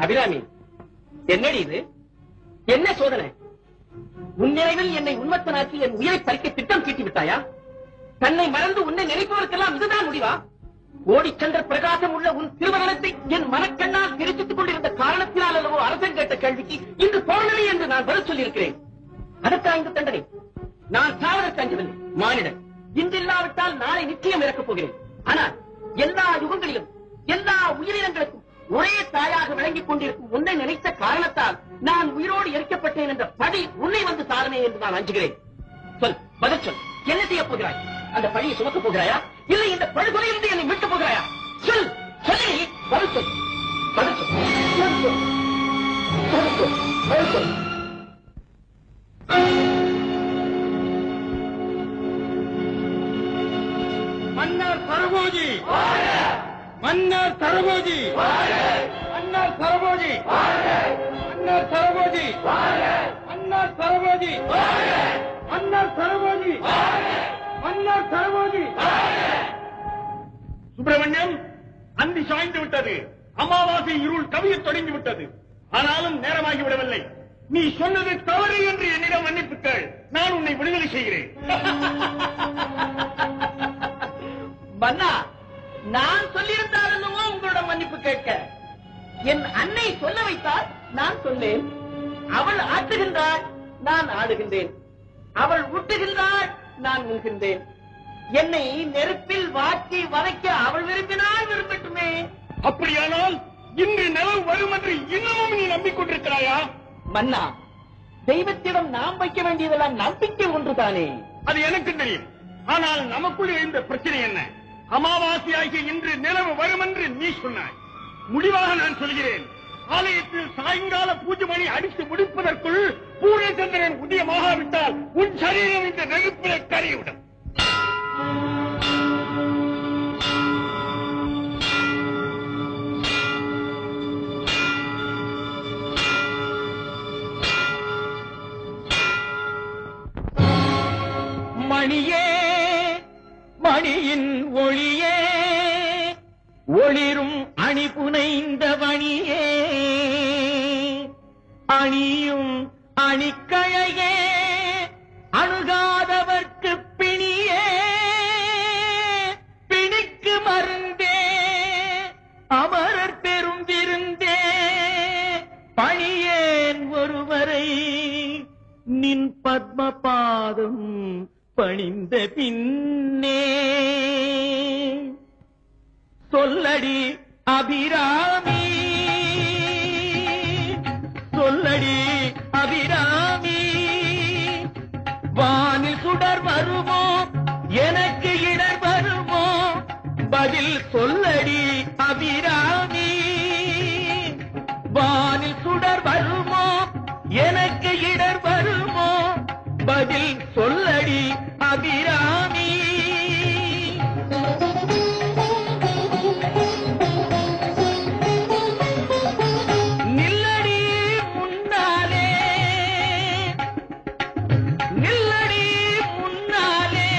அபிராமி, என்னடி இது? என்ன சோதனை? உன் நினைவில் என்னை உண்மத்தனாக்கி என் உயிரை பறிக்க திட்டம் தீட்டி விட்டாயா? தன்னை மறந்து உன்னை நினைப்பதற்கெல்லாம் இதுதான் முடிவா? ஓடிச்சென்ற பிரகாசம் உள்ள உன் திருமணத்தை என் மனக்கண்ணால் தெரிவித்துக் கொண்டிருந்த காரணத்தினால் அல்லவோ அரசன் கேட்ட கேள்விக்கு இன்று பௌர்ணமி என்று நான் பதில் சொல்லியிருக்கிறேன். அதற்கா இந்த தண்டனை? நான் சாவதற்கு அஞ்சவில்லை, மானிடன். இன்றில்லாவிட்டால் நாளை நிச்சயம் இறக்கப் போகிறேன். ஆனால் எல்லா யுகங்களிலும் எல்லா உயிரினங்களுக்கும் ஒரே தாயாக விளங்கிக் கொண்டிருக்கும் உன்னை நினைத்த காரணத்தால் நான் உயிரோடு எரிக்கப்பட்டேன் என்ற பழி உன்னை வந்து சாரணே என்று நான் அஞ்சுகிறேன். சொல், பதில் சொல். என்ன செய்ய போகிறாய்? அந்த பழியை சுமக்கப் போகிறாயா, இல்லை இந்த படுகொலையிலிருந்து என்னை மீட்கப் போகிறாயா? சொல், சொல்லி பதில் சொல். பதில் சொல், பதில் சொல், பதில் சொல், பதில் சொல். மன்னர் சரபோஜி, மன்னர் சரபோஜி, மன்னர் சரபோஜி, மன்னர் சரபோஜி, மன்னர் சரபோஜி, மன்னர் சரபோஜி, மன்னர் சரபோஜி. சுப்பிரமணியம், அந்தி சாய்ந்து விட்டது. அமாவாசை இருள் கவியத் தொடங்கி விட்டது. ஆனாலும் நேரமாகிவிடவில்லை. நீ சொன்னது தவறு என்று என்னிடம் மன்னிப்புக்கள். நான் உன்னை விடுதலை செய்கிறேன். மன்னா, நான் சொல்லியிருந்தால் என்னவோ உங்களோட மன்னிப்பு கேட்க. என் அன்னை சொல்ல வைத்தால் நான் சொன்னேன். அவள் ஆட்டுகின்றாள், நான் ஆடுகின்றேன். அவள் ஊட்டுகின்றாள், நான் உண்கின்றேன். என்னை நெருப்பில் வாக்கி வதைக்க அவள் விரும்பினால் விரும்பட்டுமே. அப்படியானால் இன்று நிலவு வரும் என்று இன்னமும் நீ நம்பிக்கொண்டிருக்கிறாயா? மன்னா, தெய்வத்திடம் நாம் வைக்க வேண்டியதெல்லாம் நம்பிக்கை ஒன்றுதானே. அது எனக்கு தெரியும். ஆனால் நமக்குள் எழுந்த பிரச்சனை என்ன? அமாவாசையாகிய இன்று நிலவு வரும் என்று நீ சொன்னாய். முடிவாக நான் சொல்கிறேன். ஆலயத்தில் சாயங்கால பூஜை மணி அடித்து முடிப்பதற்குள் பூர்ணச்சந்திரன் உதயமாகாவிட்டால் உன் சரீரம் இந்த நெருப்பிலே கரைவிடும். மணியே, மணியின் ஒளியே, ஒளிரும் அணி புனைந்த மணியே, அணியும் அணிக்கழையே, அணுகாதவர்க்கு பிணியே, பிணிக்கு மருந்தே, அமரர் பெரும் விருந்தே, பணியேன் ஒருவரை நின் பத்ம பாதம் பணிந்த பின்னே. சொல்லடி அபிராமி, சொல்லடி அபிராமி, வானில் சுடர் வருமோ, எனக்கு இடர் வருமோ, பதில் சொல்லடி அபிராமி. வானில் சுடர் வருமோ, எனக்கு இடர் வருமோ, பதில் சொல்லடி அபிராமி. நில்லடி முன்னாலே, நில்லடி முன்னாலே,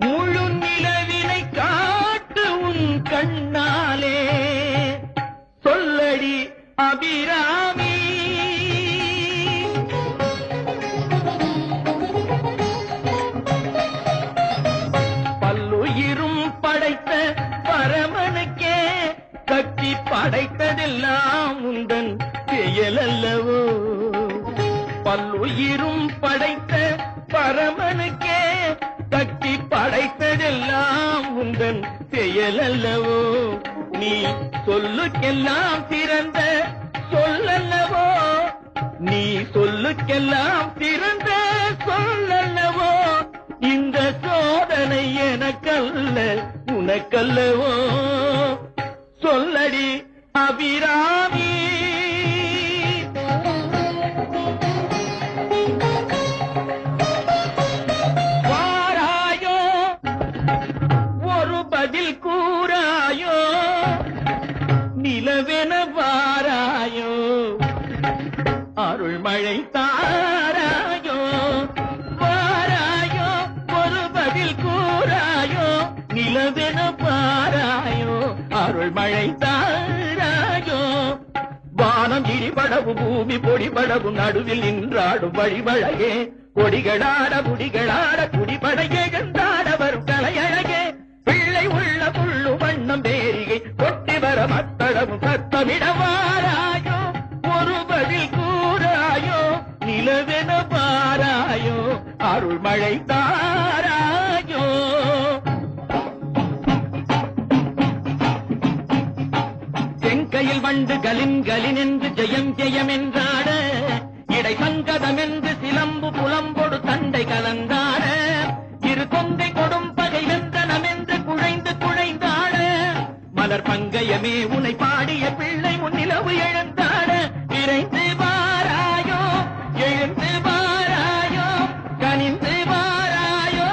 முழு நிலவினை காட்டு உன் கண்ணாலே, சொல்லடி அபிராமி. பல்லுயிரும் படைத்த பரமனுக்கே கட்டி படைத்ததெல்லாம் உந்தன் செயலல்லவோ. பல்லுயிரும் படைத்த பரமனுக்கே கட்டி படைத்ததெல்லாம் உந்தன் செயலல்லவோ. நீ சொல்லுக்கெல்லாம் பிறந்த சொல்லல்லவோ, நீ சொல்லுக்கெல்லாம் பிறந்த சொல்லல்லவோ. இந்த சோதனை எனக்கல்ல உனக்கல்லவோ. சொல்லடி அபிராமி. வாராயோ, ஒரு பதில் கூறாயோ, நிலவென வாராயோ, அருள்மழை தாராயோ. வாராயோ, ஒரு பதில் கூறாயோ, நிலவென பாராயோ, அருள்மழை தாராயோ. வானம் இடிபடவும் பூமி பொடிபடவும் நடுவில் நின்றாடும் வழிபழகே கொடிகளாட குடிகளாட குடிபடையே கண்டாட வரும் கலையழகே பிள்ளை உள்ள புள்ளு வண்ணம் பேரிகை கொட்டி வர மத்தளவும் சத்தமிடவாராயோ ஒரு பதில் கூறாயோ நிலவென பாராயோ அருள் மழை தாராயோ செங்கையில் வண்டு கலின் கலின் என்று ஜெயம் ஜெயம் என்றாட இடை சங்கதம் என்று சிலம்பு புலம்பொடு தண்டை கலந்தாட இரு கொங்கை கொடும் பகை வெந்தனம் என்று குழைந்து குழைந்தாட மலர் பங்கயமே உனை பாடிய பிள்ளை முன்னிலவு எழுந்தாட விரைந்து வாராயோ எழுந்து வாராயோ கனிந்து வாராயோ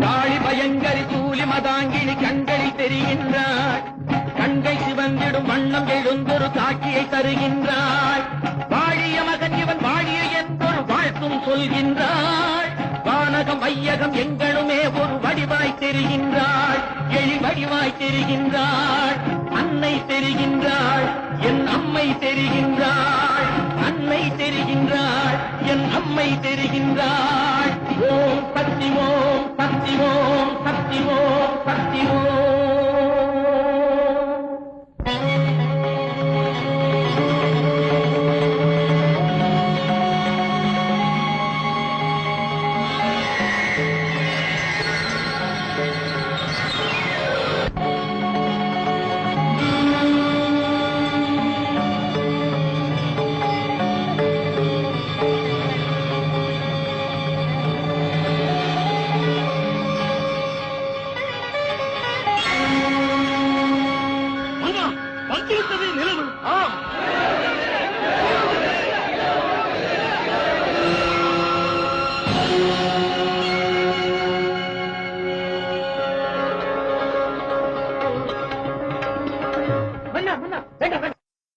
காளி பயங்கரி சூலி மதாங்கினி கண்களில் தெரிகின்றாள் கண்கை சிவந்திடும் வண்ணம் எழுந்தொரு காட்சியை தருகின்றாள் வாழிய மகன் இவன் வாழிய என்றொரு வாழ்த்தும் சொல்கின்றாள் வானகம் வையகம் எங்களுமே ஒரு வடிவாய் தெரிகின்றாள் எழி வடிவாய் தெரிகின்றாள் அன்னை தெரிகின்றாள் என் அம்மை தெரிகின்றாள் அன்னை தெரிகின்றாள் என் அம்மை தெரிகின்றாள் ஓம் சக்தி ஓம் சக்தி ஓம் சக்தி ஓம் சக்தி ஓம் வந்திருந்தது நிலவு. ஆம்,